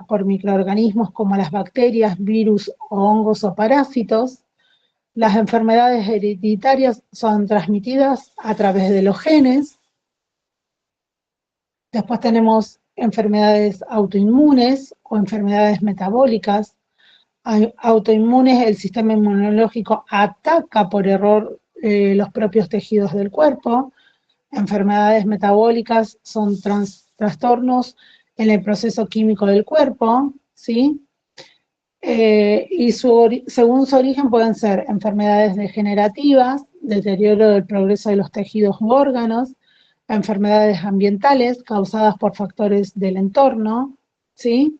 por microorganismos como las bacterias, virus, hongos o parásitos. Las enfermedades hereditarias son transmitidas a través de los genes. Después tenemos enfermedades autoinmunes o enfermedades metabólicas. Autoinmunes, el sistema inmunológico ataca por error los propios tejidos del cuerpo. Enfermedades metabólicas son trastornos en el proceso químico del cuerpo, ¿sí? Y según su origen pueden ser enfermedades degenerativas, deterioro del progreso de los tejidos u órganos, enfermedades ambientales causadas por factores del entorno, ¿sí?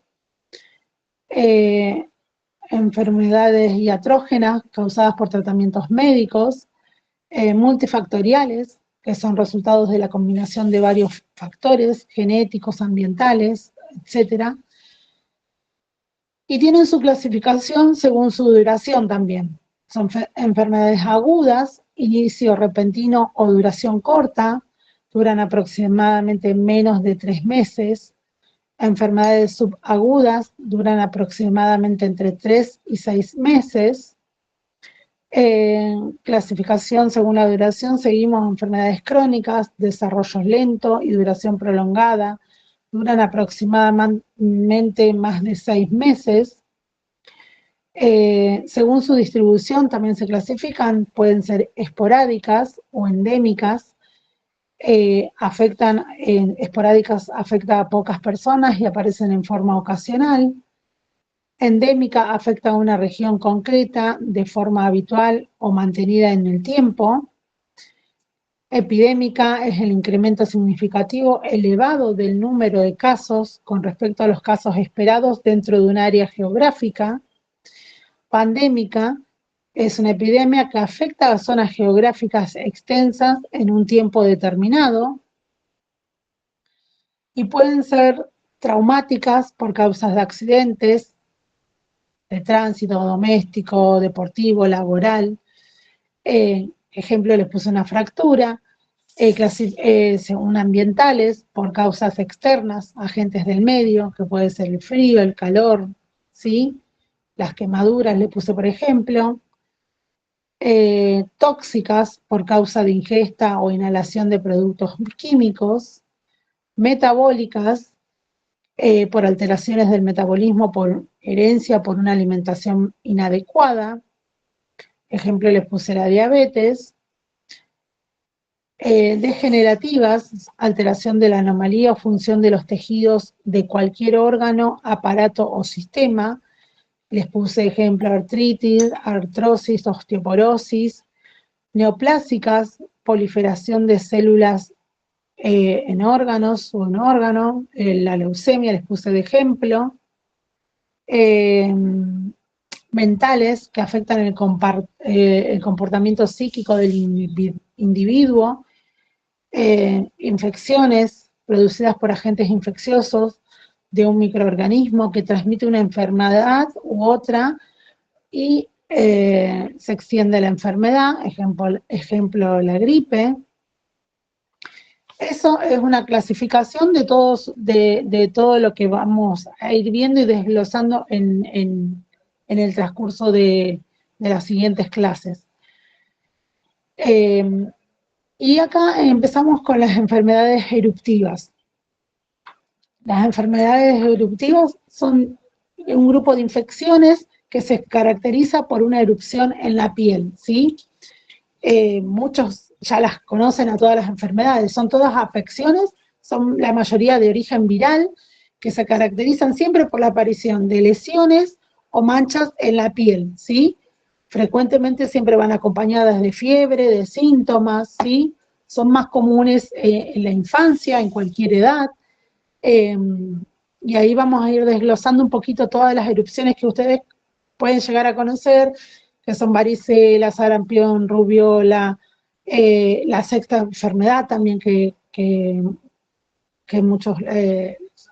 Enfermedades iatrógenas causadas por tratamientos médicos, multifactoriales, que son resultados de la combinación de varios factores genéticos, ambientales, etc. Y tienen su clasificación según su duración también. Son enfermedades agudas, inicio repentino o duración corta, duran aproximadamente menos de 3 meses. Enfermedades subagudas duran aproximadamente entre 3 y 6 meses. Clasificación según la duración, seguimos enfermedades crónicas, desarrollo lento y duración prolongada, duran aproximadamente más de 6 meses. Según su distribución también se clasifican, pueden ser esporádicas o endémicas. Esporádicas afecta a pocas personas y aparecen en forma ocasional. Endémica afecta a una región concreta de forma habitual o mantenida en el tiempo. Epidémica es el incremento significativo elevado del número de casos con respecto a los casos esperados dentro de un área geográfica. Pandémica es una epidemia que afecta a zonas geográficas extensas en un tiempo determinado y pueden ser traumáticas por causas de accidentes, de tránsito, doméstico, deportivo, laboral. Ejemplo, les puse una fractura. Según ambientales, por causas externas, agentes del medio, que puede ser el frío, el calor, ¿sí? Las quemaduras, le puse por ejemplo. Tóxicas por causa de ingesta o inhalación de productos químicos. Metabólicas, por alteraciones del metabolismo, por herencia, por una alimentación inadecuada. Ejemplo, les puse la diabetes. Degenerativas, alteración de la anomalía o función de los tejidos de cualquier órgano, aparato o sistema. Les puse ejemplo artritis, artrosis, osteoporosis. Neoplásicas, proliferación de células en órganos o en órgano. La leucemia les puse de ejemplo. Mentales, que afectan el comportamiento psíquico del individuo. Infecciones producidas por agentes infecciosos de un microorganismo que transmite una enfermedad u otra y se extiende la enfermedad, ejemplo la gripe. Eso es una clasificación de todo lo que vamos a ir viendo y desglosando en el transcurso de las siguientes clases. Y acá empezamos con las enfermedades eruptivas. Las enfermedades eruptivas son un grupo de infecciones que se caracteriza por una erupción en la piel, ¿sí? Muchos ya las conocen a todas las enfermedades, son todas afecciones, son la mayoría de origen viral, que se caracterizan siempre por la aparición de lesiones o manchas en la piel, ¿sí? Frecuentemente siempre van acompañadas de fiebre, de síntomas, ¿sí? Son más comunes en la infancia, en cualquier edad, y ahí vamos a ir desglosando un poquito todas las erupciones que ustedes pueden llegar a conocer, que son varicela, sarampión, rubiola, la sexta enfermedad también que muchos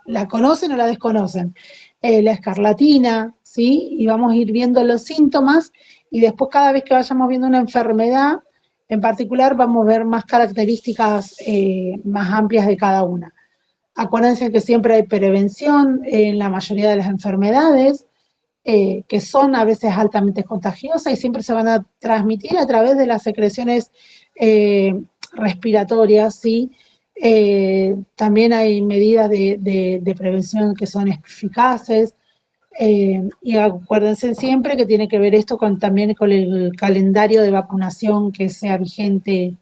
la conocen o la desconocen, la escarlatina, ¿sí? Y vamos a ir viendo los síntomas y después cada vez que vayamos viendo una enfermedad en particular vamos a ver más características más amplias de cada una. Acuérdense que siempre hay prevención en la mayoría de las enfermedades, que son a veces altamente contagiosas y siempre se van a transmitir a través de las secreciones respiratorias, ¿sí? También hay medidas de prevención que son eficaces, y acuérdense siempre que tiene que ver esto también con el calendario de vacunación que sea vigente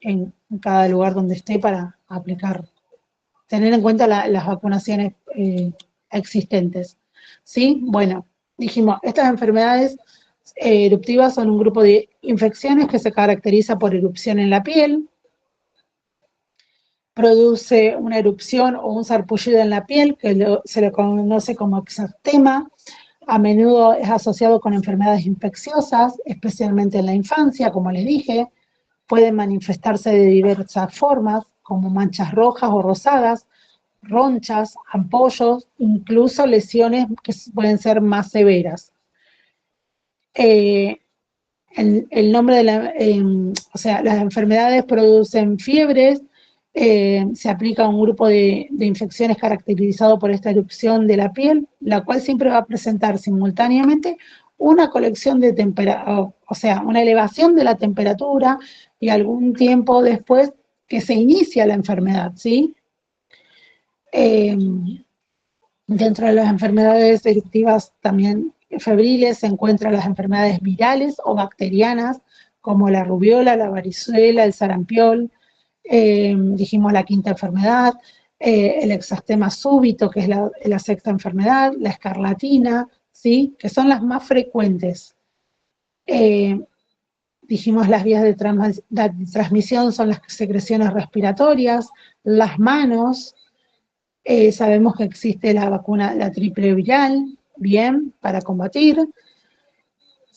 en cada lugar donde esté para aplicar, tener en cuenta las vacunaciones existentes. ¿Sí? Bueno, dijimos, estas enfermedades eruptivas son un grupo de infecciones que se caracteriza por erupción en la piel, produce una erupción o un sarpullido en la piel, que se le conoce como exantema. A menudo es asociado con enfermedades infecciosas, especialmente en la infancia, como les dije. Pueden manifestarse de diversas formas, como manchas rojas o rosadas, ronchas, ampollos, incluso lesiones que pueden ser más severas. El nombre de o sea, las enfermedades producen fiebres, se aplica a un grupo de infecciones caracterizado por esta erupción de la piel, la cual siempre va a presentar simultáneamente una colección de temperatura, o sea, una elevación de la temperatura y algún tiempo después que se inicia la enfermedad, ¿sí? Dentro de las enfermedades eruptivas también febriles se encuentran las enfermedades virales o bacterianas, como la rubiola, la varicela, el sarampión, dijimos la quinta enfermedad, el exantema súbito, que es la sexta enfermedad, la escarlatina, ¿sí? Que son las más frecuentes. Dijimos las vías de transmisión son las secreciones respiratorias, las manos. Sabemos que existe la vacuna, la triple viral, bien, para combatir.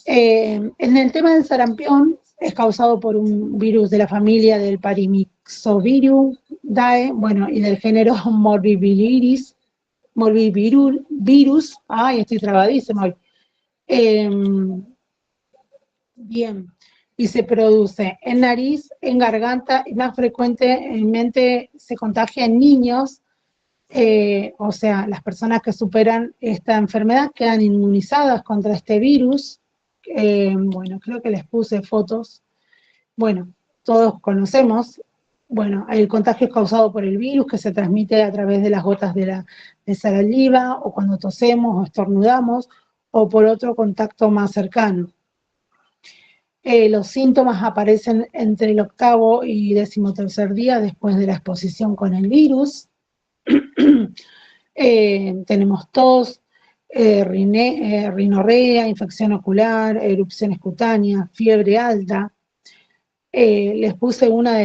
En el tema del sarampión, es causado por un virus de la familia del Paramyxoviridae, bueno, y del género morbillivirus, ay, estoy trabadísima hoy. Bien, y se produce en nariz, en garganta, y más frecuentemente se contagia en niños. O sea, las personas que superan esta enfermedad quedan inmunizadas contra este virus. Bueno, creo que les puse fotos. Bueno, todos conocemos. Bueno, el contagio es causado por el virus que se transmite a través de las gotas de saliva o cuando tosemos o estornudamos o por otro contacto más cercano. Los síntomas aparecen entre el 8º y 13º día después de la exposición con el virus. Tenemos tos, rinorrea, infección ocular, erupciones cutáneas, fiebre alta. Les puse una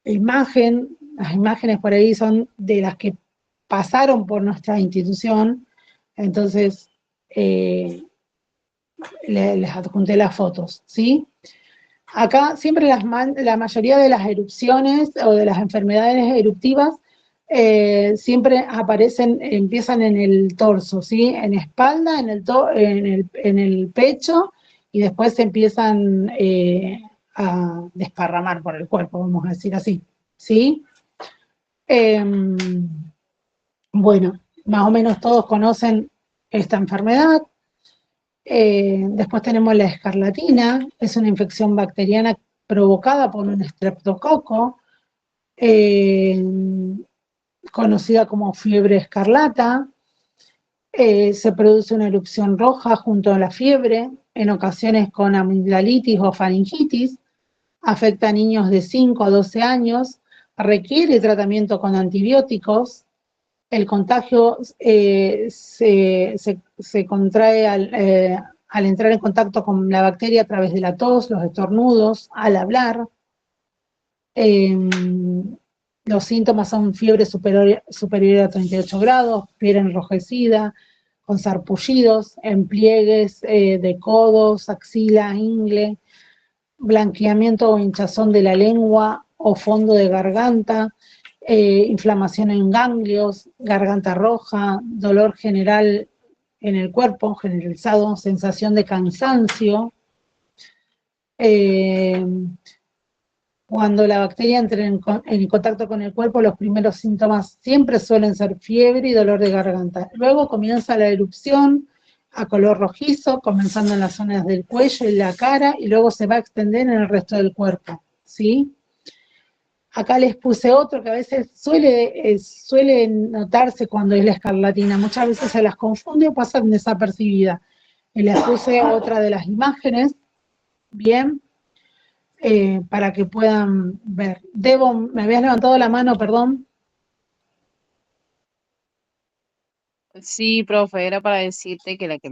imagen, las imágenes por ahí son de las que pasaron por nuestra institución, entonces les adjunté las fotos, ¿sí? Acá siempre la mayoría de las erupciones o de las enfermedades eruptivas siempre aparecen, empiezan en el torso, ¿sí? En espalda, en el pecho, y después se empiezan a desparramar por el cuerpo, vamos a decir así, ¿sí? Bueno, más o menos todos conocen esta enfermedad. Después tenemos la escarlatina, es una infección bacteriana provocada por un estreptococo, conocida como fiebre escarlata. Se produce una erupción roja junto a la fiebre, en ocasiones con amigdalitis o faringitis, afecta a niños de 5 a 12 años, requiere tratamiento con antibióticos. El contagio se contrae al entrar en contacto con la bacteria a través de la tos, los estornudos, al hablar. Los síntomas son fiebre superior a 38 grados, piel enrojecida, con sarpullidos, en pliegues de codos, axila, ingle, blanqueamiento o hinchazón de la lengua o fondo de garganta, inflamación en ganglios, garganta roja, dolor general en el cuerpo, generalizado, sensación de cansancio. Cuando la bacteria entra en contacto con el cuerpo, los primeros síntomas siempre suelen ser fiebre y dolor de garganta. Luego comienza la erupción a color rojizo, comenzando en las zonas del cuello y la cara, y luego se va a extender en el resto del cuerpo, ¿sí? Acá les puse otro que a veces suele notarse cuando es la escarlatina. Muchas veces se las confunde o pasan desapercibidas. Y les puse otra de las imágenes, bien, para que puedan ver. Debo, me habías levantado la mano, perdón. Sí, profe, era para decirte que la que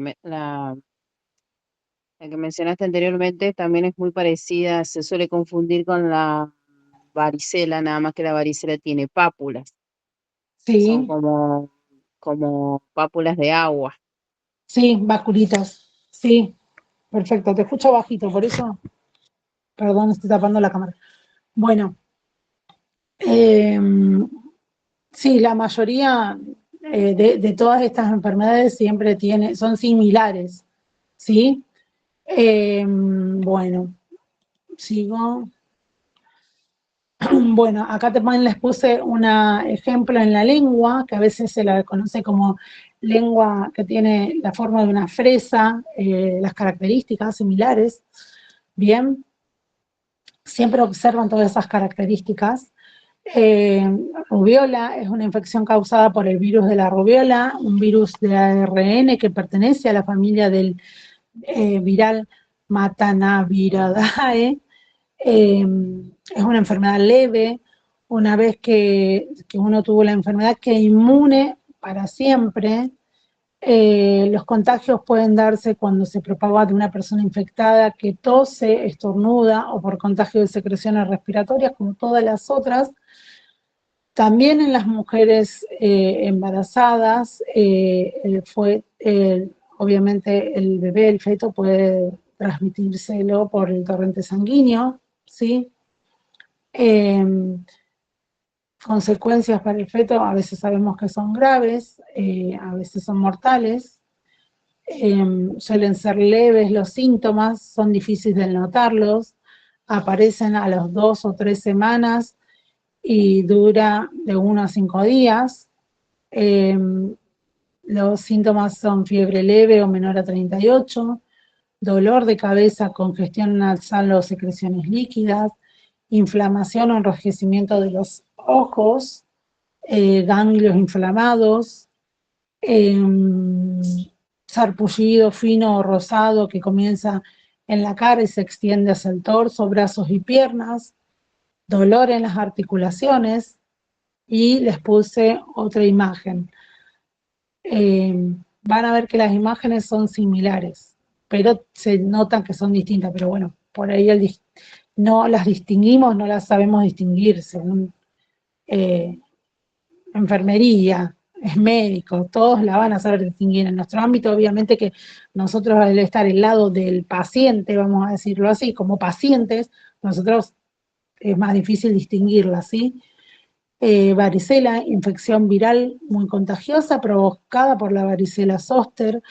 mencionaste anteriormente también es muy parecida, se suele confundir con la varicela, nada más que la varicela tiene pápulas, son Sí, como pápulas de agua. sí, vaculitas. Sí, perfecto. Te escucho bajito, por eso, perdón, estoy tapando la cámara. Bueno, eh, sí, la mayoría de todas estas enfermedades siempre son similares, ¿sí? Bueno, sigo. Bueno, acá también les puse un ejemplo en la lengua, que a veces se la conoce como lengua que tiene la forma de una fresa, las características similares. Bien, siempre observan todas esas características. Eh, Rubiola es una infección causada por el virus de la rubiola, un virus de ARN que pertenece a la familia del viral Matanaviridae. Es una enfermedad leve. Una vez que uno tuvo la enfermedad, que es inmune para siempre. Los contagios pueden darse cuando se propaga de una persona infectada que tose, estornuda o por contagio de secreciones respiratorias, como todas las otras. También en las mujeres embarazadas, obviamente el bebé, el feto, puede transmitírselo por el torrente sanguíneo, ¿sí? Eh, Consecuencias para el feto a veces sabemos que son graves, a veces son mortales, suelen ser leves los síntomas, son difíciles de notarlos, aparecen a las 2 o 3 semanas y dura de 1 a 5 días. Eh, los síntomas son fiebre leve o menor a 38, dolor de cabeza, congestión nasal o secreciones líquidas, inflamación o enrojecimiento de los ojos, ganglios inflamados, eh, sarpullido fino o rosado que comienza en la cara y se extiende hacia el torso, brazos y piernas, dolor en las articulaciones, y les puse otra imagen. Van a ver que las imágenes son similares, pero se notan que son distintas, pero bueno, por ahí no las distinguimos, no las sabemos distinguir según enfermería, es médico, todos la van a saber distinguir. En nuestro ámbito, obviamente que nosotros al estar al lado del paciente, vamos a decirlo así, como pacientes, nosotros es más difícil distinguirla, ¿sí? Varicela, infección viral muy contagiosa provocada por la varicela zoster,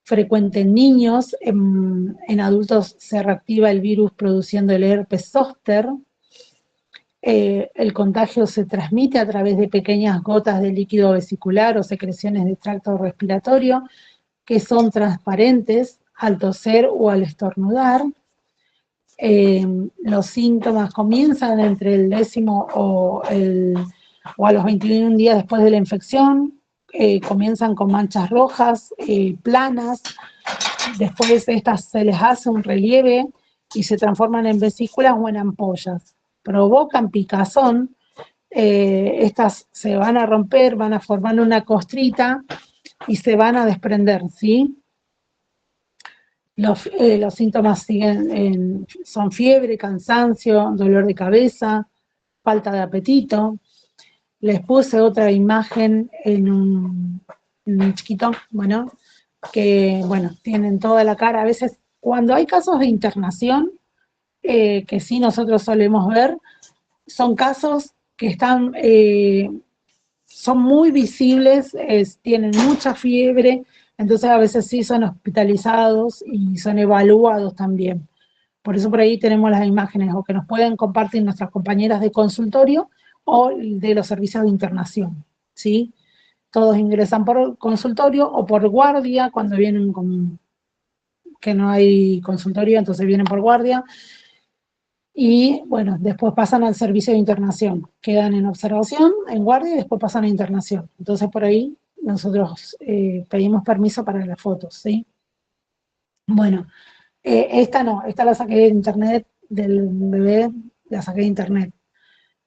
frecuente en niños. En adultos se reactiva el virus produciendo el herpes zóster. El contagio se transmite a través de pequeñas gotas de líquido vesicular o secreciones de tracto respiratorio que son transparentes al toser o al estornudar. Los síntomas comienzan entre el 10º o a los 21 días después de la infección. Comienzan con manchas rojas, planas. Después estas se les hace un relieve y se transforman en vesículas o en ampollas. Provocan picazón. Estas se van a romper, van a formar una costrita y se van a desprender, ¿sí? Los síntomas son fiebre, cansancio, dolor de cabeza, falta de apetito. Les puse otra imagen en un chiquito, bueno, que, bueno, tienen toda la cara. A veces, cuando hay casos de internación, que sí nosotros solemos ver, son casos que son muy visibles, tienen mucha fiebre, entonces a veces sí son hospitalizados y son evaluados también. Por eso por ahí tenemos las imágenes, o que nos pueden compartir nuestras compañeras de consultorio o de los servicios de internación, ¿sí? Todos ingresan por consultorio o por guardia, cuando vienen con que no hay consultorio, entonces vienen por guardia. Y bueno, después pasan al servicio de internación, quedan en observación, en guardia, y después pasan a internación. Entonces por ahí nosotros pedimos permiso para las fotos, ¿sí? Bueno, esta no, esta la saqué de internet, del bebé, la saqué de internet.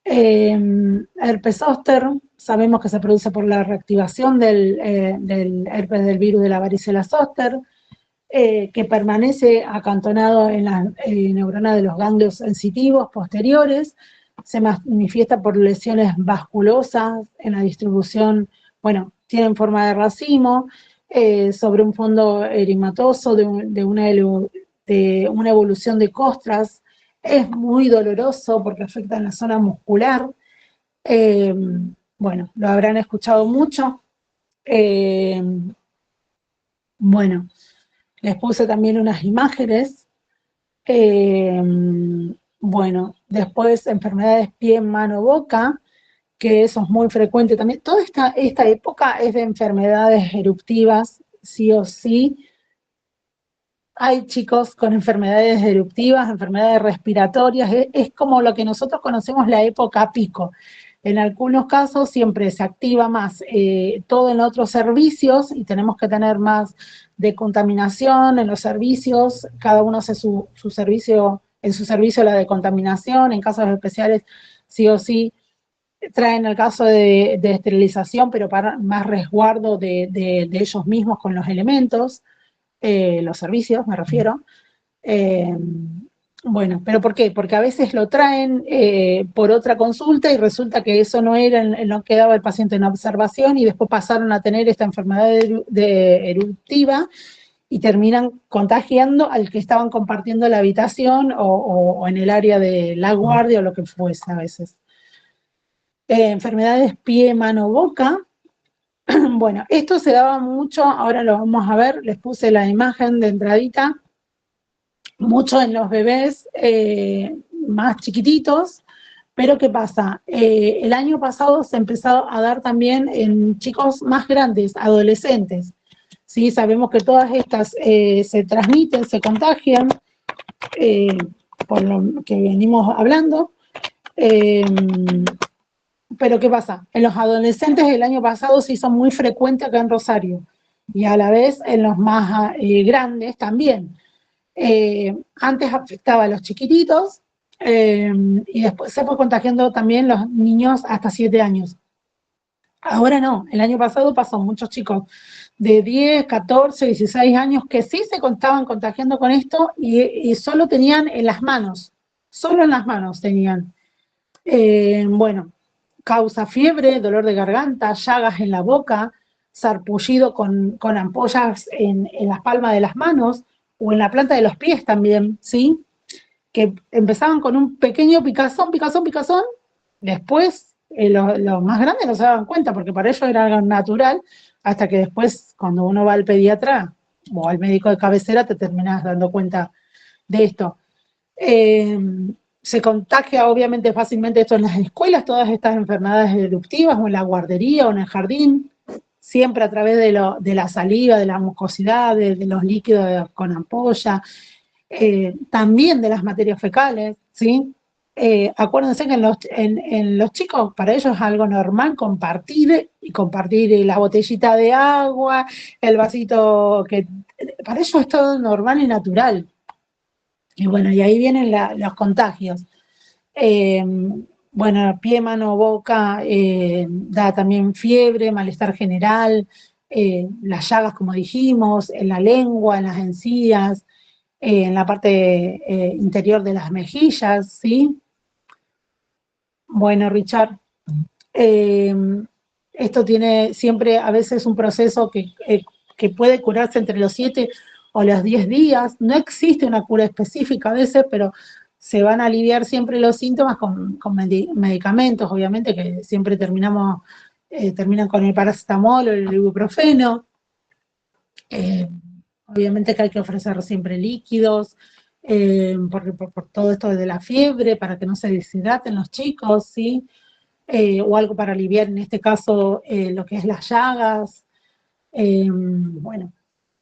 Herpes zóster, sabemos que se produce por la reactivación del herpes del virus de la varicela zóster, que permanece acantonado en la neurona de los ganglios sensitivos posteriores, se manifiesta por lesiones vasculosas en la distribución, bueno, tienen forma de racimo, sobre un fondo erimatoso de una evolución de costras. Es muy doloroso porque afecta en la zona muscular. Bueno, lo habrán escuchado mucho. Bueno, les puse también unas imágenes. Bueno, después enfermedades pie, mano, boca, que eso es muy frecuente también. Toda esta época es de enfermedades eruptivas, sí o sí. Hay chicos con enfermedades eruptivas, enfermedades respiratorias, es como lo que nosotros conocemos la época pico. En algunos casos siempre se activa más todo en otros servicios y tenemos que tener más de contaminación en los servicios, cada uno hace su servicio, en su servicio la decontaminación, en casos especiales sí o sí traen el caso de esterilización, pero para más resguardo de ellos mismos con los elementos. Los servicios, me refiero. Bueno, ¿pero por qué? Porque a veces lo traen por otra consulta y resulta que eso no era en lo que quedaba el paciente en observación y después pasaron a tener esta enfermedad eruptiva y terminan contagiando al que estaban compartiendo la habitación o en el área de la guardia o lo que fuese a veces. Enfermedades pie, mano, boca. Bueno, esto se daba mucho, ahora lo vamos a ver, les puse la imagen de entradita, mucho en los bebés más chiquititos, pero ¿qué pasa? El año pasado se empezó a dar también en chicos más grandes, adolescentes, ¿sí? Sabemos que todas estas se transmiten, se contagian, por lo que venimos hablando, pero ¿qué pasa? En los adolescentes el año pasado se hizo muy frecuente acá en Rosario, y a la vez en los más grandes también. Antes afectaba a los chiquititos y después se fue contagiando también los niños hasta 7 años. Ahora no, el año pasado pasó muchos chicos de 10, 14, 16 años que sí se estaban contagiando con esto y solo tenían en las manos, solo en las manos tenían. Bueno, causa fiebre, dolor de garganta, llagas en la boca, sarpullido con ampollas en las palmas de las manos o en la planta de los pies también, ¿sí? Que empezaban con un pequeño picazón, después los más grandes no se daban cuenta porque para ellos era algo natural, hasta que después cuando uno va al pediatra o al médico de cabecera te terminas dando cuenta de esto. Se contagia obviamente fácilmente esto en las escuelas, todas estas enfermedades eruptivas, o en la guardería o en el jardín, siempre a través de la saliva, de la mucosidad, de los líquidos con ampolla, también de las materias fecales, ¿sí? Acuérdense que en los chicos, para ellos es algo normal compartir la botellita de agua, el vasito, que para ellos es todo normal y natural. Y bueno, y ahí vienen los contagios. Bueno, pie, mano, boca, da también fiebre, malestar general, las llagas, como dijimos, en la lengua, en las encías, en la parte interior de las mejillas, ¿sí? Bueno, Richard, esto tiene siempre a veces un proceso que puede curarse entre los 7 o los 10 días. No existe una cura específica a veces, pero se van a aliviar siempre los síntomas con medicamentos, obviamente, que siempre terminan con el paracetamol o el ibuprofeno. Obviamente que hay que ofrecer siempre líquidos, por todo esto de la fiebre, para que no se deshidraten los chicos, ¿sí? O algo para aliviar, en este caso, lo que es las llagas. Bueno,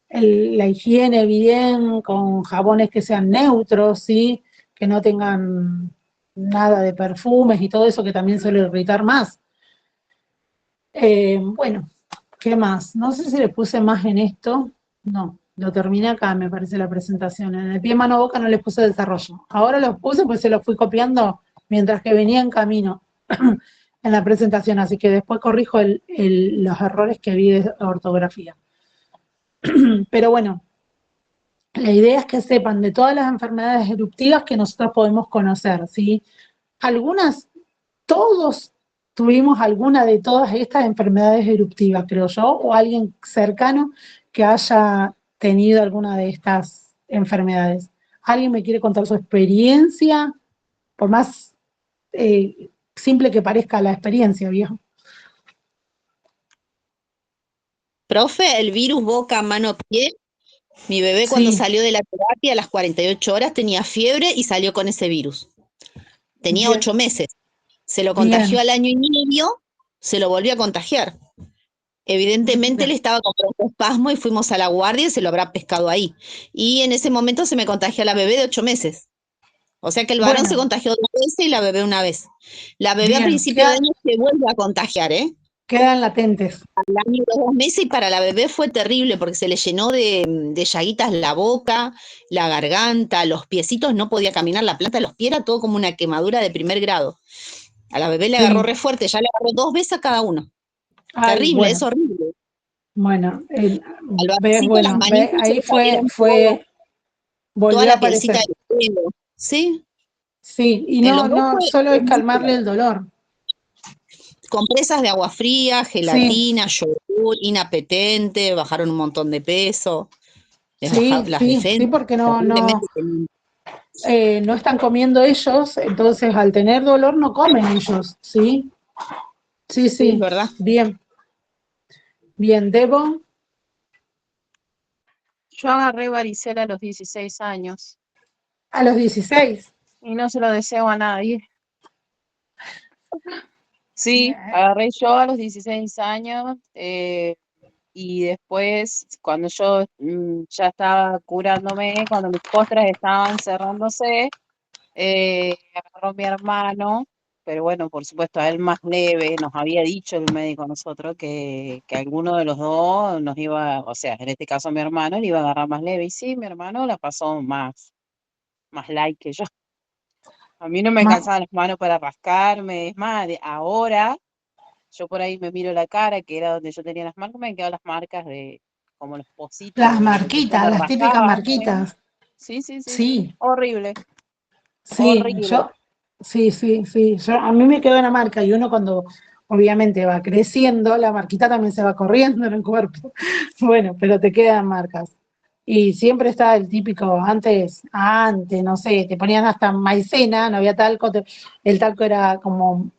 la higiene bien, con jabones que sean neutros, ¿sí? Que no tengan nada de perfumes y todo eso que también suele irritar más. Bueno, ¿qué más? No sé si le puse más en esto. No, lo terminé acá, me parece, la presentación. En el pie, mano, boca no les puse desarrollo. Ahora los puse, pues se los fui copiando mientras que venía en camino en la presentación, así que después corrijo los errores que vi de ortografía. Pero bueno, la idea es que sepan de todas las enfermedades eruptivas que nosotros podemos conocer, ¿sí? Algunas, todos tuvimos alguna de todas estas enfermedades eruptivas, creo yo, o alguien cercano que haya tenido alguna de estas enfermedades. ¿Alguien me quiere contar su experiencia? Por más simple que parezca la experiencia, viejo. Profe, el virus boca, mano, pie. Mi bebé cuando Sí, salió de la terapia a las 48 horas tenía fiebre y salió con ese virus. Tenía bien, 8 meses. Se lo contagió bien, al año y medio, se lo volvió a contagiar. Evidentemente él bien. estaba con espasmo y fuimos a la guardia y se lo habrá pescado ahí. Y en ese momento se me contagió la bebé de 8 meses. O sea que el varón se Bueno, contagió 2 veces y la bebé una vez. La bebé a bien, principio de año se vuelve a contagiar, ¿eh? quedan latentes. Al año de 2 meses y para la bebé fue terrible porque se le llenó de llaguitas la boca, la garganta, los piecitos, no podía caminar, la planta de los pies era todo como una quemadura de primer grado. A la bebé le agarró Sí. re fuerte, ya le agarró 2 veces a cada uno. Ay, Terrible, es bueno, horrible. bueno, Al ves, varoncito las bueno, ve, manitos se ahí le salieron todo, toda volvió a la pielcita aparecer. del pelo. ¿Sí? Sí, y En los no, dos no, fue solo es muy calmarle el dolor. compresas de agua fría, Sí, gelatina, yogur, inapetente, bajaron un montón de peso, les sí, bajaron las sí, sí, defensas, porque terriblemente teniendo. no están comiendo ellos, entonces al tener dolor no comen ellos, ¿sí? Sí, Sí, es sí, verdad. bien, bien, Debo, Yo agarré varicela a los 16 años a los 16. y no se lo deseo a nadie. Sí, Bien. agarré yo a los 16 años y después cuando yo ya estaba curándome, cuando mis costras estaban cerrándose, agarró mi hermano, pero bueno, por supuesto a él más leve, nos había dicho el médico a nosotros que alguno de los dos nos iba, o sea, en este caso mi hermano le iba a agarrar más leve y sí, mi hermano la pasó más light que yo. A mí no me Ma- alcanzaban las manos para rascarme, es más, ahora yo por ahí me miro la cara, que era donde yo tenía las marcas, me han quedado las marcas de como los pocitos las de que yo marquitas, me las típicas rascaba antes. marquitas. Sí, sí, sí, sí. Sí, Horrible, sí, horrible. sí, sí, sí. A mí me quedó una marca y uno cuando obviamente va creciendo, la marquita también se va corriendo en el cuerpo. Bueno, pero te quedan marcas. Y siempre está el típico, antes, no sé, te ponían hasta maicena, no había talco, el talco era como,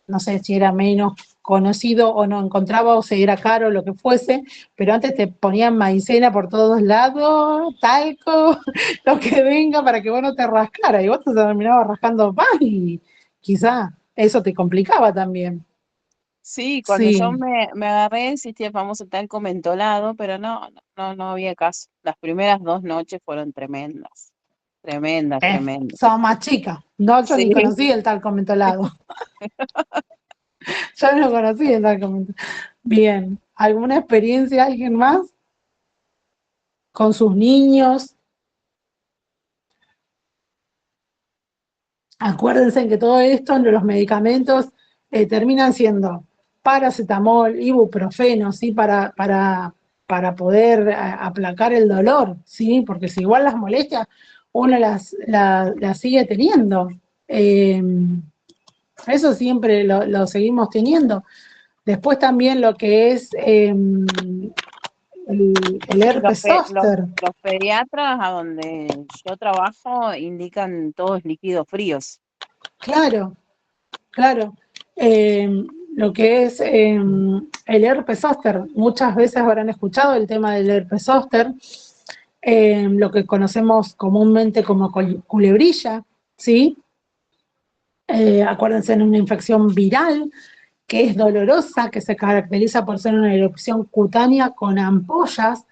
no sé si era menos conocido o no encontraba o si era caro, lo que fuese, pero antes te ponían maicena por todos lados, talco, lo que venga para que vos no te rascara, y vos te terminabas rascando más y quizá eso te complicaba también. Sí, cuando yo Sí, me agarré existía el famoso talco mentolado, pero no había caso. Las primeras 2 noches fueron tremendas, tremendas, tremendas. sos más chica. No, yo Sí, ni conocí el talco mentolado. Yo no conocí el talco mentolado. Bien, ¿alguna experiencia alguien más con sus niños? Acuérdense que todo esto, los medicamentos, terminan siendo paracetamol, ibuprofeno, ¿sí? Para poder aplacar el dolor, ¿sí? Porque si igual las molestias uno las sigue teniendo. Eh, Eso siempre lo seguimos teniendo. Después también lo que es el sí, herpes zóster. los pediatras a donde yo trabajo indican todos líquidos fríos. Claro, claro. Eh, lo que es el herpes zóster. Muchas veces habrán escuchado el tema del herpes zóster. lo que conocemos comúnmente como culebrilla, ¿sí? Acuérdense, en una infección viral que es dolorosa, que se caracteriza por ser una erupción cutánea con ampollas.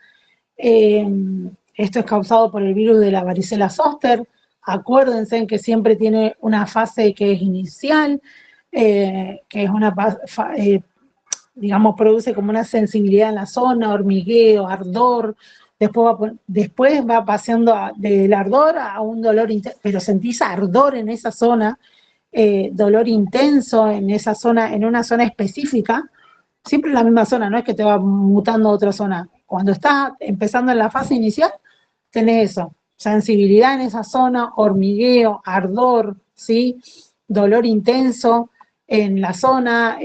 Esto es causado por el virus de la varicela zoster. Acuérdense que siempre tiene una fase que es inicial, que es una digamos, produce como una sensibilidad en la zona, hormigueo, ardor, después va pasando del ardor a un dolor intenso, pero sentís ardor en esa zona, dolor intenso en esa zona, en una zona específica, siempre en la misma zona, no es que te va mutando a otra zona. Cuando estás empezando en la fase inicial, tenés eso, sensibilidad en esa zona, hormigueo, ardor, ¿sí? Dolor intenso en la zona,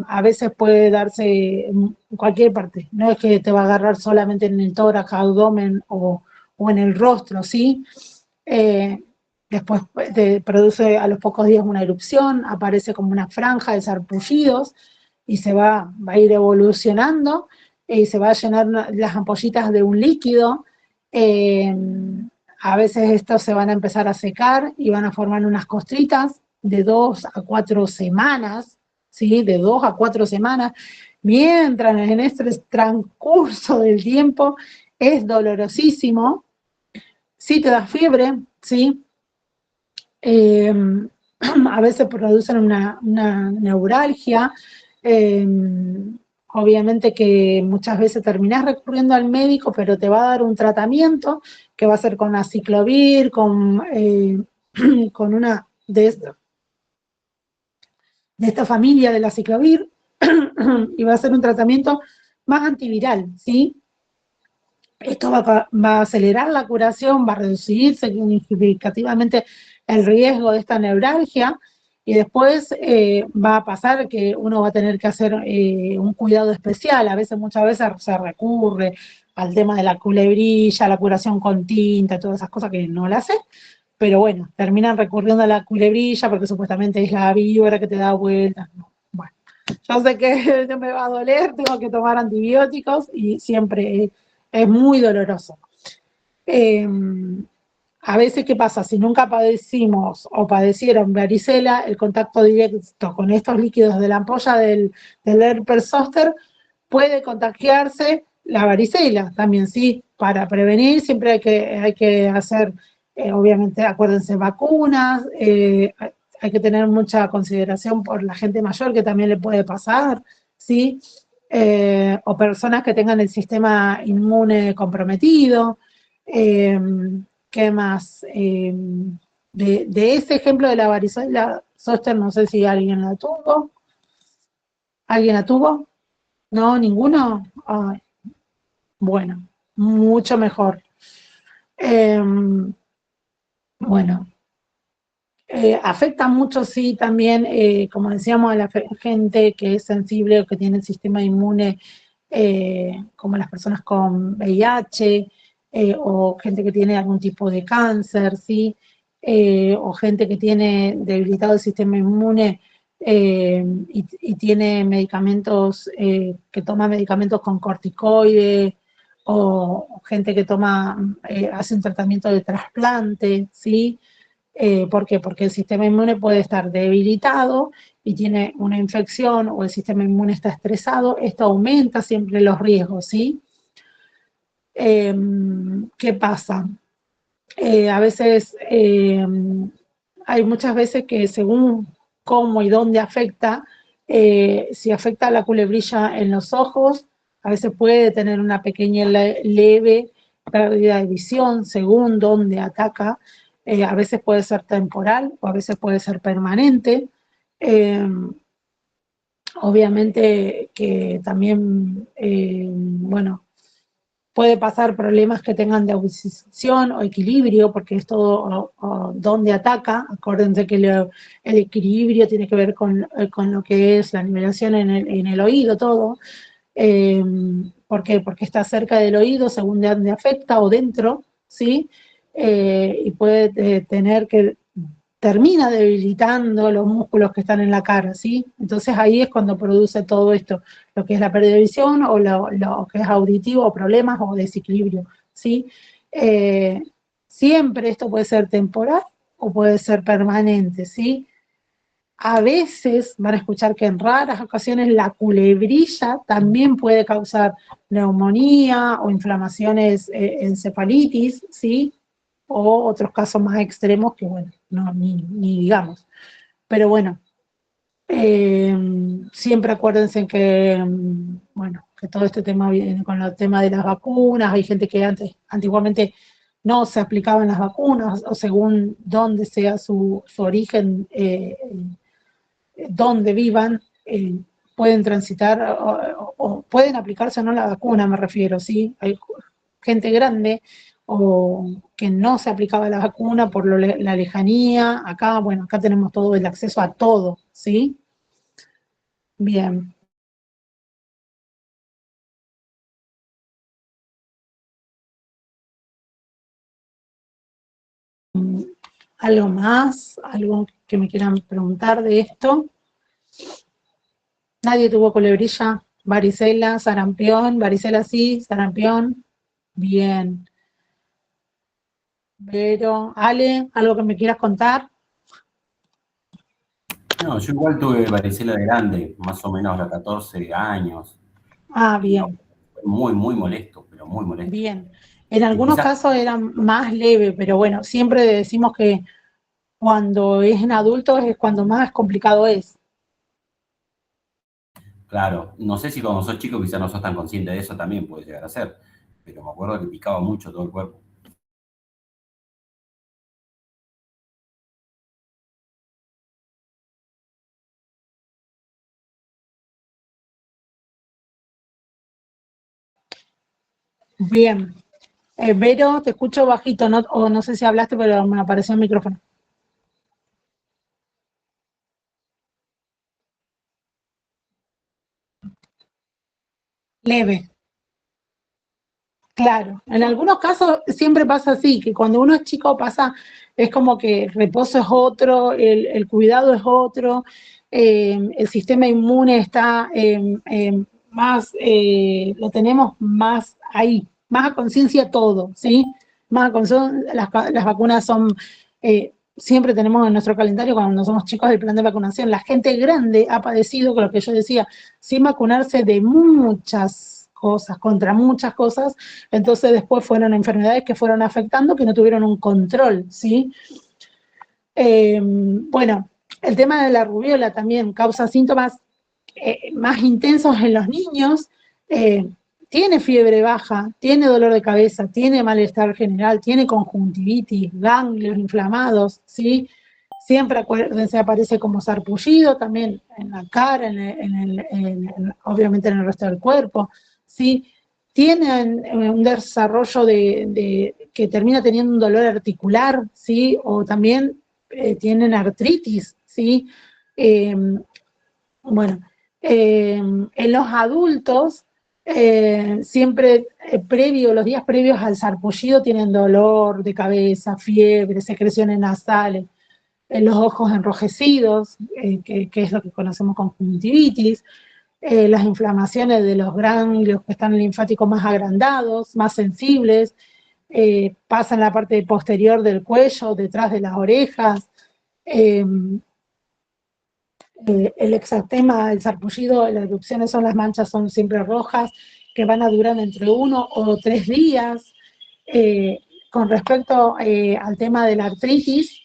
a veces puede darse en cualquier parte, no es que te va a agarrar solamente en el tórax, abdomen o en el rostro, ¿sí? Después produce a los pocos días una erupción, aparece como una franja de sarpullidos y se va a ir evolucionando y se va a llenar las ampollitas de un líquido. A veces estos se van a empezar a secar y van a formar unas costritas de 2 a 4 semanas, ¿sí? De 2 a 4 semanas, mientras en este transcurso del tiempo es dolorosísimo, sí te da fiebre, ¿sí? A veces producen una neuralgia, obviamente que muchas veces terminás recurriendo al médico, pero te va a dar un tratamiento que va a ser con aciclovir, con una de esta familia del aciclovir, y va a ser un tratamiento más antiviral, ¿sí? Esto va a acelerar la curación, va a reducir significativamente el riesgo de esta neuralgia, y después va a pasar que uno va a tener que hacer un cuidado especial. Muchas veces se recurre al tema de la culebrilla, la curación con tinta, todas esas cosas que no la hacen, pero bueno, terminan recurriendo a la culebrilla porque supuestamente es la víbora que te da vueltas. Bueno, yo sé que no me va a doler, tengo que tomar antibióticos y siempre es muy doloroso. A veces, ¿qué pasa? Si nunca padecimos o padecieron varicela, el contacto directo con estos líquidos de la ampolla del herpes zóster puede contagiarse la varicela también, sí. Para prevenir siempre hay que hacer, obviamente, acuérdense, vacunas, hay que tener mucha consideración por la gente mayor que también le puede pasar, ¿sí? O personas que tengan el sistema inmune comprometido. ¿Qué más? De ese ejemplo de la varicela zoster, no sé si alguien la tuvo. ¿Alguien la tuvo? ¿No? ¿Ninguno? Ay, bueno, mucho mejor. Bueno, afecta mucho, sí, también, como decíamos, a la gente que es sensible o que tiene el sistema inmune, como las personas con VIH, o gente que tiene algún tipo de cáncer, ¿sí? O gente que tiene debilitado el sistema inmune y tiene medicamentos, que toma medicamentos con corticoides, o gente que hace un tratamiento de trasplante, ¿sí? ¿Por qué? Porque el sistema inmune puede estar debilitado y tiene una infección, o el sistema inmune está estresado. Esto aumenta siempre los riesgos, ¿sí? ¿Qué pasa? A veces, hay muchas veces que según cómo y dónde afecta, si afecta la culebrilla en los ojos, a veces puede tener una pequeña leve pérdida de visión según dónde ataca. A veces puede ser temporal o a veces puede ser permanente. Obviamente que también, bueno, puede pasar problemas que tengan de audición o equilibrio, porque es todo donde ataca. Acuérdense que el equilibrio tiene que ver con lo que es la nivelación en el oído, todo. ¿Por qué? Porque está cerca del oído según de dónde afecta o dentro, ¿sí? Y puede tener que termina debilitando los músculos que están en la cara, ¿sí? Entonces ahí es cuando produce todo esto, lo que es la pérdida de visión o lo que es auditivo, o problemas o desequilibrio, ¿sí? Siempre esto puede ser temporal o puede ser permanente, ¿sí? A veces van a escuchar que en raras ocasiones la culebrilla también puede causar neumonía o inflamaciones, encefalitis, ¿sí? O otros casos más extremos que, bueno, no, ni digamos. Pero bueno, siempre acuérdense que, bueno, que todo este tema viene con el tema de las vacunas. Hay gente que antiguamente no se aplicaban las vacunas, o según dónde sea su origen, donde vivan, pueden transitar o pueden aplicarse o no la vacuna, me refiero, ¿sí? Hay gente grande o que no se aplicaba la vacuna por la lejanía. Acá, bueno, acá tenemos todo el acceso a todo, ¿sí? Bien. ¿Algo más? ¿Algo que me quieran preguntar de esto? ¿Nadie tuvo culebrilla? ¿Varicela, sarampión? ¿Varicela sí, sarampión? Bien. Pero, Ale, ¿algo que me quieras contar? No, yo igual tuve varicela de grande, más o menos a los 14 años. Ah, Y no, bien, fue muy, muy molesto, pero muy molesto. bien. En Y algunos quizás, casos era más leve, pero bueno, siempre decimos que cuando es en adultos es cuando más complicado es. claro, no sé si cuando sos chico quizás no sos tan consciente de eso también puede llegar a ser, pero me acuerdo que picaba mucho todo el cuerpo. Bien. Vero, te escucho bajito, no, o no sé si hablaste, pero me apareció el micrófono. Leve. Claro, en algunos casos siempre pasa así, que cuando uno es chico pasa, es como que el reposo es otro, el cuidado es otro, el sistema inmune está más, lo tenemos más ahí, más a conciencia todo, ¿sí? Más a conciencia, las vacunas son, siempre tenemos en nuestro calendario cuando somos chicos el plan de vacunación. La gente grande ha padecido, con lo que yo decía, sin vacunarse de muchas cosas, contra muchas cosas. Entonces después fueron enfermedades que fueron afectando, que no tuvieron un control, ¿sí? Bueno, el tema de la rubiola también causa síntomas más intensos en los niños. Tiene fiebre baja, tiene dolor de cabeza, tiene malestar general, tiene conjuntivitis, ganglios inflamados, ¿sí? Siempre acuérdense, aparece como sarpullido también en la cara, obviamente en el resto del cuerpo, ¿sí? Tienen un desarrollo que termina teniendo un dolor articular, ¿sí? O también tienen artritis, ¿sí? Bueno, en los adultos, siempre los días previos al sarpullido tienen dolor de cabeza, fiebre, secreciones nasales, los ojos enrojecidos, que es lo que conocemos como conjuntivitis, las inflamaciones de los ganglios que están linfáticos más agrandados, más sensibles, pasa en la parte posterior del cuello, detrás de las orejas. El exantema, el sarpullido, las erupciones son las manchas, son siempre rojas, que van a durar entre 1 o 3 días. Con respecto al tema de la artritis,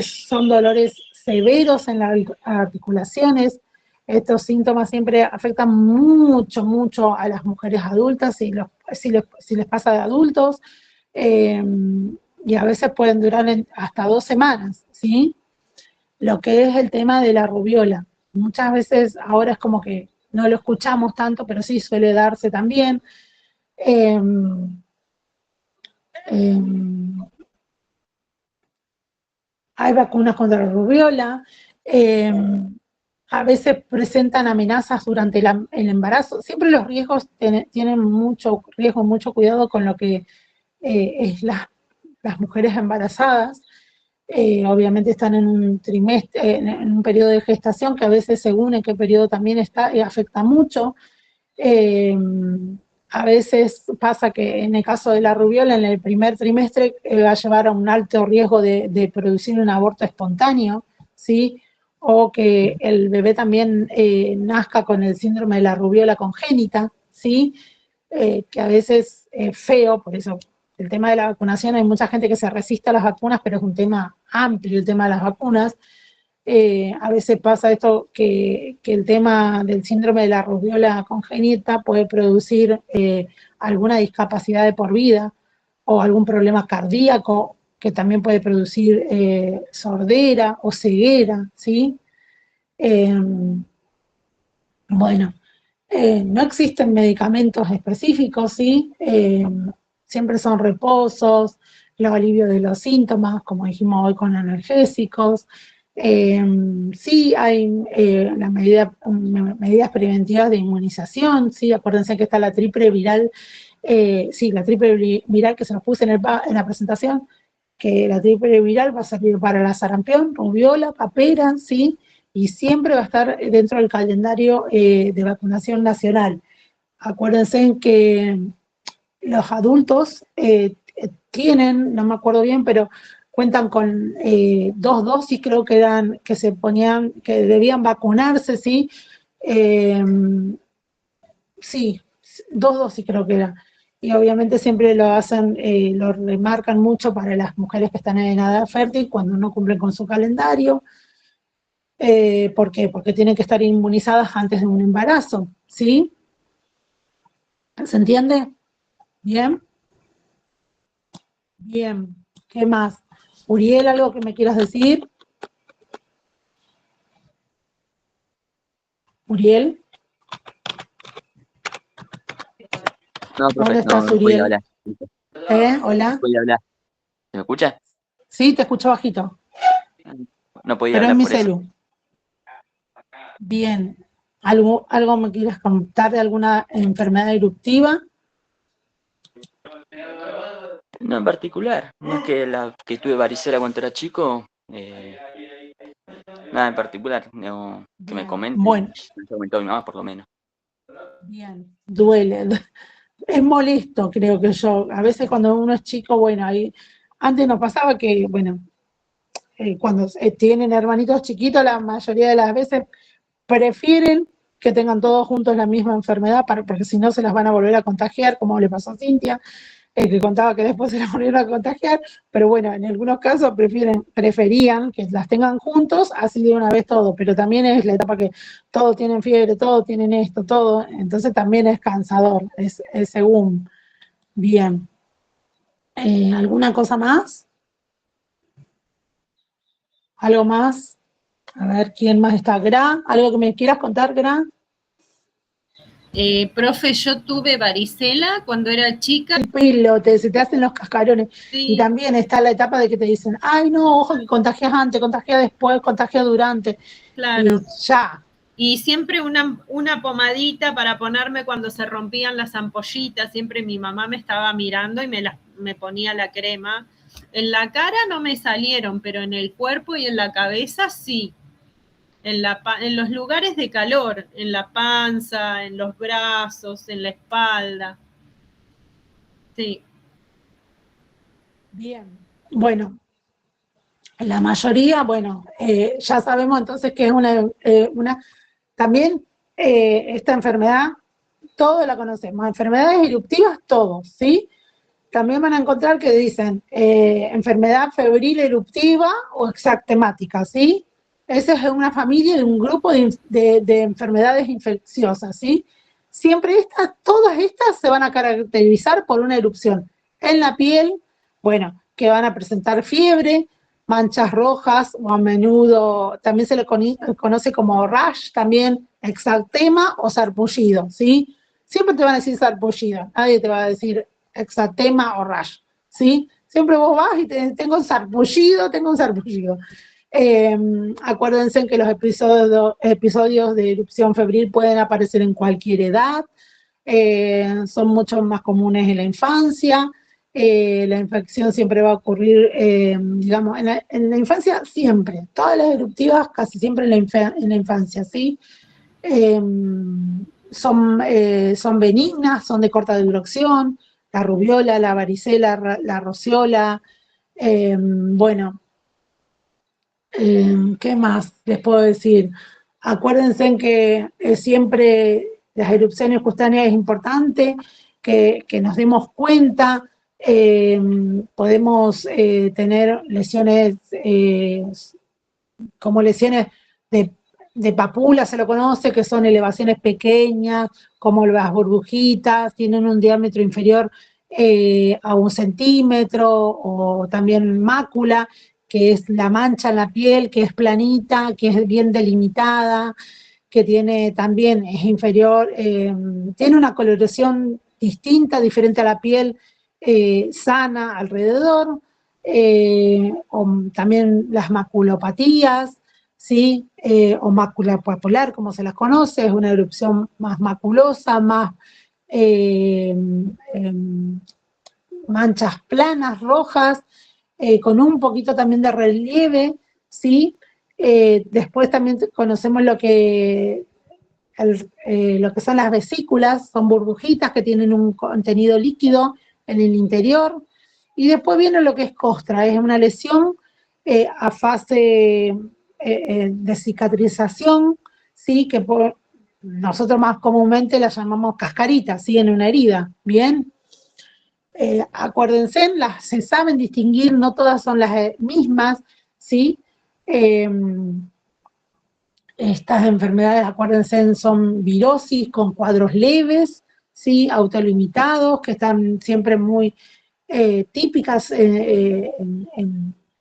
son dolores severos en las articulaciones. Estos síntomas siempre afectan mucho, mucho a las mujeres adultas, si les pasa de adultos, y a veces pueden durar hasta 2 semanas, ¿sí? Lo que es el tema de la rubiola. Muchas veces ahora es como que no lo escuchamos tanto, pero sí suele darse también. Eh, eh, Hay vacunas contra la rubiola. Eh, a veces presentan amenazas durante el embarazo. Siempre los riesgos tienen mucho riesgo, mucho cuidado con lo que es las mujeres embarazadas. obviamente están en un trimestre, en un periodo de gestación que a veces según en qué periodo también está, afecta mucho. A veces pasa que en el caso de la rubiola, en el primer trimestre va a llevar a un alto riesgo de producir un aborto espontáneo, ¿sí? O que el bebé también nazca con el síndrome de la rubiola congénita, ¿sí? Que a veces es feo, por eso el tema de la vacunación, hay mucha gente que se resiste a las vacunas, pero es un tema amplio el tema de las vacunas. A veces pasa esto que el tema del síndrome de la rubiola congénita puede producir alguna discapacidad de por vida o algún problema cardíaco que también puede producir sordera o ceguera, ¿sí? Bueno, no existen medicamentos específicos, ¿sí? Siempre son reposos, los alivios de los síntomas, como dijimos hoy con analgésicos. Sí hay las medidas preventivas de inmunización, ¿sí? Acuérdense que está la triple viral, sí, la triple viral que se nos puse en la presentación, que la triple viral va a servir para la sarampión, rubiola, papera, ¿sí? Y siempre va a estar dentro del calendario de vacunación nacional. Acuérdense que los adultos tienen, no me acuerdo bien, pero cuentan con 2 dosis, creo que eran, que se ponían, que debían vacunarse, ¿sí? Sí, 2 dosis creo que era. Y obviamente siempre lo hacen, lo remarcan mucho para las mujeres que están en edad fértil cuando no cumplen con su calendario. ¿Por qué? Porque tienen que estar inmunizadas antes de un embarazo, ¿sí? ¿Se entiende? ¿Bien? Bien. ¿Qué más? Uriel, ¿algo que me quieras decir? Uriel. No, profe, ¿Dónde estás, no podía Uriel? hablar. Hola. No podía hablar. ¿Se me escucha? Sí, te escucho bajito, No podía pero es hablar mi por eso. celu. Bien. ¿Algo me quieras contar de alguna enfermedad eruptiva? No en particular. No es que tuve varicela cuando era chico. Nada en particular. No, que me Bien. comente. Bueno, Me ha comentado mi mamá, por lo menos. bien. Duele. Es molesto, creo que yo. A veces cuando uno es chico, bueno, ahí antes nos pasaba que, bueno, cuando tienen hermanitos chiquitos, la mayoría de las veces prefieren que tengan todos juntos la misma enfermedad, porque si no se las van a volver a contagiar, como le pasó a Cintia, que contaba que después se las volvieron a contagiar, pero bueno, en algunos casos preferían que las tengan juntos, así de una vez todo, pero también es la etapa que todos tienen fiebre, todos tienen esto, todo, entonces también es cansador, es según. Bien. ¿Alguna cosa más? ¿Algo más? A ver, ¿quién más está? ¿Gra? ¿Algo que me quieras contar, Gra? Profe, yo tuve varicela cuando era chica. El pelo, se te hacen los cascarones. Sí. Y también está la etapa de que te dicen, ay, no, ojo que contagias antes, contagias después, contagias durante. Claro. Y ya. Y siempre una pomadita para ponerme cuando se rompían las ampollitas. Siempre mi mamá me estaba mirando y me ponía la crema. En la cara no me salieron, pero en el cuerpo y en la cabeza sí. En los lugares de calor, en la panza, en los brazos, en la espalda. Sí. Bien. Bueno, la mayoría, bueno, ya sabemos entonces que es también esta enfermedad, todos la conocemos, enfermedades eruptivas, todos, ¿sí? También van a encontrar que dicen enfermedad febril eruptiva o exantemática, ¿sí? Esa es una familia de un grupo de enfermedades infecciosas, ¿sí? Siempre todas estas se van a caracterizar por una erupción en la piel, bueno, que van a presentar fiebre, manchas rojas o a menudo también se le conoce como rash, también exantema o sarpullido, ¿sí? Siempre te van a decir sarpullido, nadie te va a decir exantema o rash, ¿sí? Siempre vos vas y tengo un sarpullido. Acuérdense que los episodios de erupción febril pueden aparecer en cualquier edad, son mucho más comunes en la infancia, La infección siempre va a ocurrir, digamos, en la infancia siempre. Todas las eruptivas casi siempre en la infancia, ¿sí? Son benignas, son de corta duración, la rubiola, la varicela, la rociola, bueno, ¿qué más les puedo decir? Acuérdense en que siempre las erupciones cutáneas es importante, que nos demos cuenta, podemos tener lesiones como lesiones de papula, se lo conoce, que son elevaciones pequeñas, como las burbujitas, tienen un diámetro inferior a 1 centímetro, o también mácula, que es la mancha en la piel, que es planita, que es bien delimitada, que tiene también, es inferior, tiene una coloración distinta, diferente a la piel sana alrededor, o también las maculopatías, ¿sí? O mácula papular, como se las conoce, es una erupción más maculosa, más manchas planas, rojas, con un poquito también de relieve, ¿sí? Después también conocemos lo que son las vesículas, son burbujitas que tienen un contenido líquido en el interior, y después viene lo que es costra, es una lesión a fase de cicatrización, ¿sí? Que nosotros más comúnmente la llamamos cascarita, ¿sí? En una herida, ¿bien? Acuérdense, se saben distinguir, no todas son las mismas, ¿sí? Estas enfermedades, acuérdense, son virosis con cuadros leves, ¿sí? Autolimitados, que están siempre muy típicas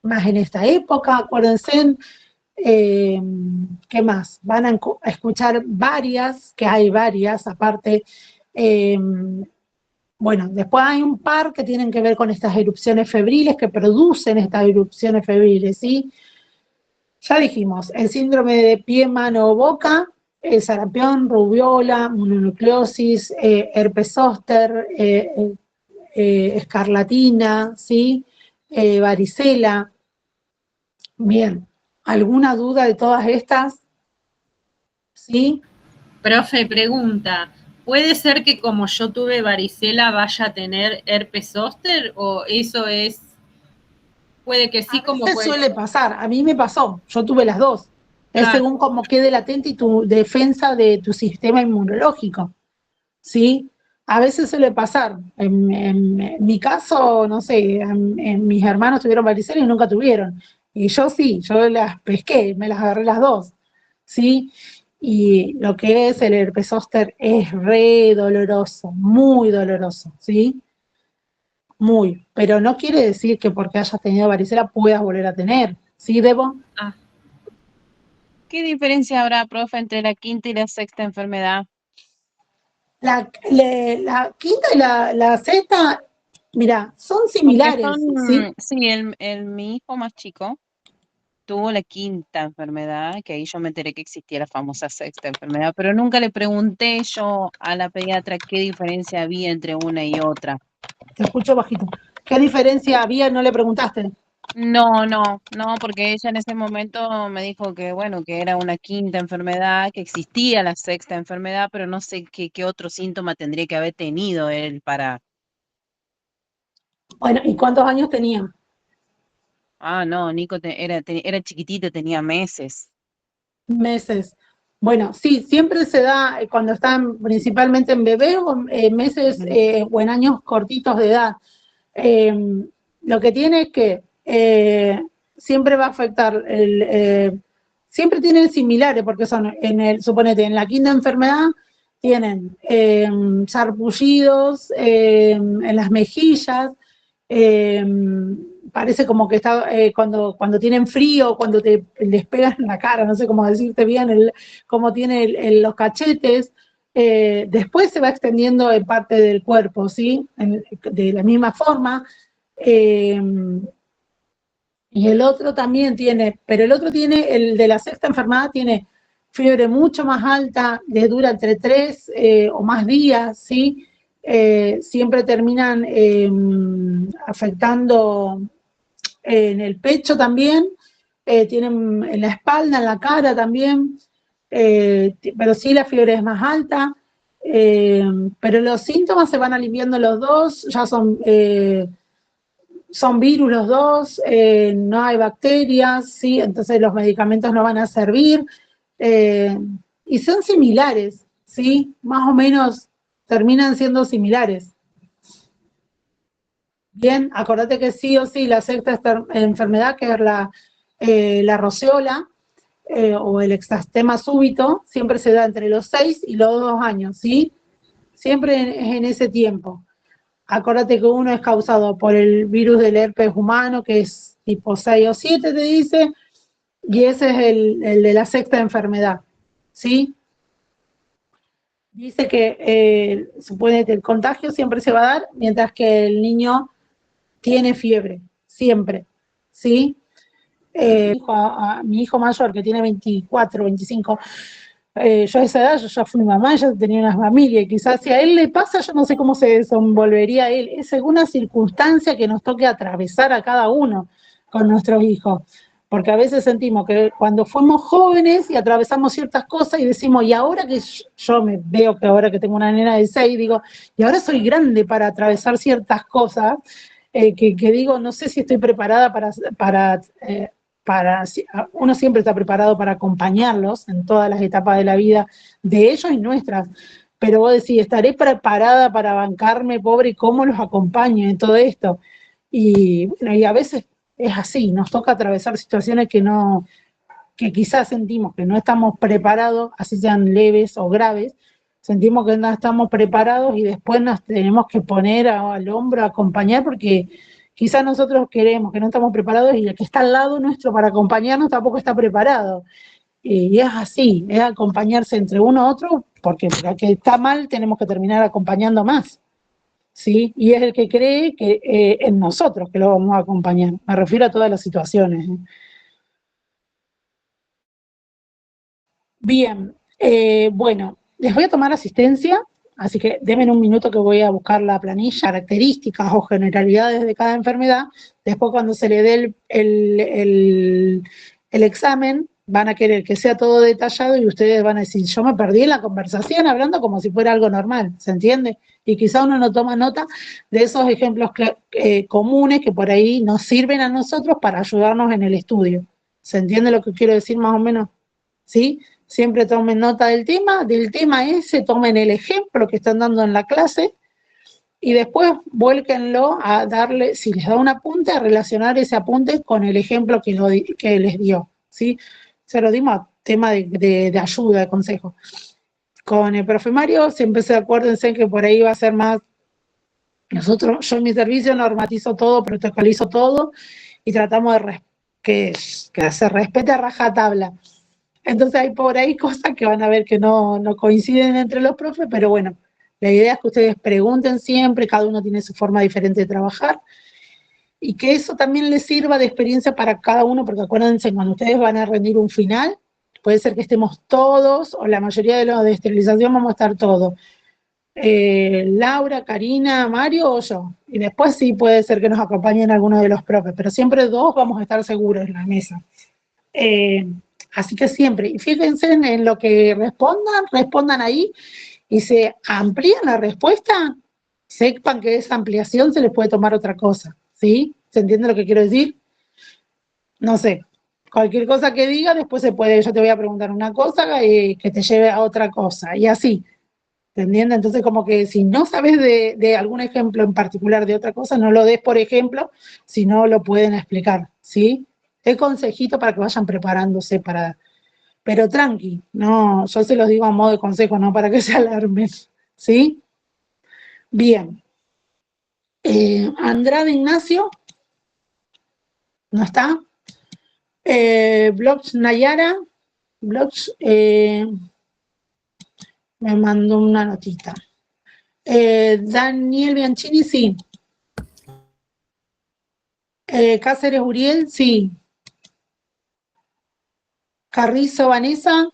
más en esta época. Acuérdense, ¿qué más? Van a escuchar varias, que hay varias, aparte. Bueno, después hay un par que tienen que ver con estas erupciones febriles, que producen estas erupciones febriles, ¿sí? Ya dijimos, el síndrome de pie, mano o boca, el sarampión, rubiola, mononucleosis, herpes zóster, escarlatina, ¿sí? Varicela. Bien, ¿alguna duda de todas estas? ¿Sí? Profe, pregunta, ¿puede ser que como yo tuve varicela vaya a tener herpes zóster o eso es, puede que sí, como puede? Suele pasar, a mí me pasó, yo tuve las dos. Es según cómo quede latente y tu defensa de tu sistema inmunológico, ¿sí? A veces suele pasar. En mi caso, no sé, mis hermanos tuvieron varicela y nunca tuvieron. Y yo sí, yo las pesqué, me las agarré las dos, ¿sí? Y lo que es el herpes zóster es re doloroso, muy doloroso, ¿sí? Muy, pero no quiere decir que porque hayas tenido varicela puedas volver a tener, ¿sí, Debo? ¿Qué diferencia habrá, profe, entre la quinta y la sexta enfermedad? La quinta y la sexta, mira, son similares. Sí, mi hijo más chico tuvo la quinta enfermedad, que ahí yo me enteré que existía la famosa sexta enfermedad, pero nunca le pregunté yo a la pediatra qué diferencia había entre una y otra. Te escucho bajito. ¿Qué diferencia había? ¿No le preguntaste? No, porque ella en ese momento me dijo que, bueno, que era una quinta enfermedad, que existía la sexta enfermedad, pero no sé qué otro síntoma tendría que haber tenido él para... Bueno, ¿y cuántos años tenía? No, Nico era chiquitito, tenía meses. Meses. Bueno, sí, siempre se da cuando están principalmente en bebé o meses o en años cortitos de edad. Lo que tiene es que siempre va a afectar, siempre tienen similares, porque son, suponete, en la quinta enfermedad tienen sarpullidos en las mejillas, parece como que está cuando tienen frío, cuando les pegan en la cara, no sé cómo decirte bien, cómo tiene los cachetes. Después se va extendiendo en parte del cuerpo, ¿sí? De la misma forma. Y el otro también tiene, pero el otro tiene, el de la sexta enfermedad tiene fiebre mucho más alta, les dura entre 3 o más días, ¿sí? siempre terminan afectando en el pecho también, tienen en la espalda, en la cara también, pero sí la fiebre es más alta, pero los síntomas se van aliviando los dos, ya son virus los dos, no hay bacterias, ¿sí? Entonces los medicamentos no van a servir, y son similares, ¿sí? Más o menos terminan siendo similares. Bien, acordate que sí o sí la sexta enfermedad, que es la roceola, o el exantema súbito, siempre se da entre los 6 y los 2 años, ¿sí? Siempre es en ese tiempo. Acordate que uno es causado por el virus del herpes humano, que es tipo 6 o 7, te dice, y ese es el de la sexta enfermedad, ¿sí? Dice que supone que el contagio siempre se va a dar mientras que el niño tiene fiebre, siempre, ¿sí? A mi hijo mayor, que tiene 24, 25, yo a esa edad yo ya fui mamá, ya tenía una familia, y quizás si a él le pasa, yo no sé cómo se desenvolvería él. Es según la circunstancia que nos toque atravesar a cada uno con nuestros hijos. Porque a veces sentimos que cuando fuimos jóvenes y atravesamos ciertas cosas y decimos, y ahora que yo me veo que ahora que tengo una nena de 6, digo, y ahora soy grande para atravesar ciertas cosas, que digo, no sé si estoy preparada uno siempre está preparado para acompañarlos en todas las etapas de la vida de ellos y nuestras, pero vos decís, estaré preparada para bancarme, pobre, y cómo los acompaño en todo esto. Y bueno, y a veces es así, nos toca atravesar situaciones que quizás sentimos que no estamos preparados, así sean leves o graves, sentimos que no estamos preparados y después nos tenemos que poner al hombro a acompañar porque quizás nosotros queremos que no estamos preparados y el que está al lado nuestro para acompañarnos tampoco está preparado. Y es así, es acompañarse entre uno a otro, porque el que está mal tenemos que terminar acompañando más, ¿sí? Y es el que cree que en nosotros que lo vamos a acompañar. Me refiero a todas las situaciones. Bien, bueno, les voy a tomar asistencia, así que denme un minuto que voy a buscar la planilla, características o generalidades de cada enfermedad. Después cuando se le dé el examen, van a querer que sea todo detallado y ustedes van a decir, yo me perdí en la conversación hablando como si fuera algo normal, ¿se entiende? Y quizá uno no toma nota de esos ejemplos comunes que por ahí nos sirven a nosotros para ayudarnos en el estudio. ¿Se entiende lo que quiero decir más o menos? ¿Sí? Siempre tomen nota del tema ese, tomen el ejemplo que están dando en la clase y después vuélquenlo a darle, si les da un apunte, a relacionar ese apunte con el ejemplo que les dio, ¿sí? Se lo dimos a tema de ayuda, de consejo. Con el profe Mario, siempre acuérdense que por ahí va a ser más, yo en mi servicio normatizo todo, protocolizo todo y tratamos de que se respete a rajatabla. Entonces hay por ahí cosas que van a ver que no coinciden entre los profes, pero bueno, la idea es que ustedes pregunten siempre, cada uno tiene su forma diferente de trabajar, y que eso también les sirva de experiencia para cada uno, porque acuérdense, cuando ustedes van a rendir un final, puede ser que estemos todos, o la mayoría de los de esterilización vamos a estar todos. Laura, Karina, Mario o yo. Y después sí puede ser que nos acompañen algunos de los profes, pero siempre dos vamos a estar seguros en la mesa. Así que siempre, y fíjense en lo que respondan ahí, y se amplían la respuesta, sepan que esa ampliación se les puede tomar otra cosa, ¿sí? ¿Se entiende lo que quiero decir? No sé, cualquier cosa que diga, después yo te voy a preguntar una cosa que te lleve a otra cosa, y así, ¿se entiende? Entonces como que si no sabes de algún ejemplo en particular de otra cosa, no lo des por ejemplo, si no lo pueden explicar, ¿sí? Es consejito para que vayan preparándose pero tranqui, no, yo se los digo a modo de consejo, no para que se alarmen, ¿sí? Bien. Andrade Ignacio, ¿no está? Blogs Nayara, Blogs, me mandó una notita. Daniel Bianchini, sí. Cáceres Uriel, sí. Carrizo Vanessa,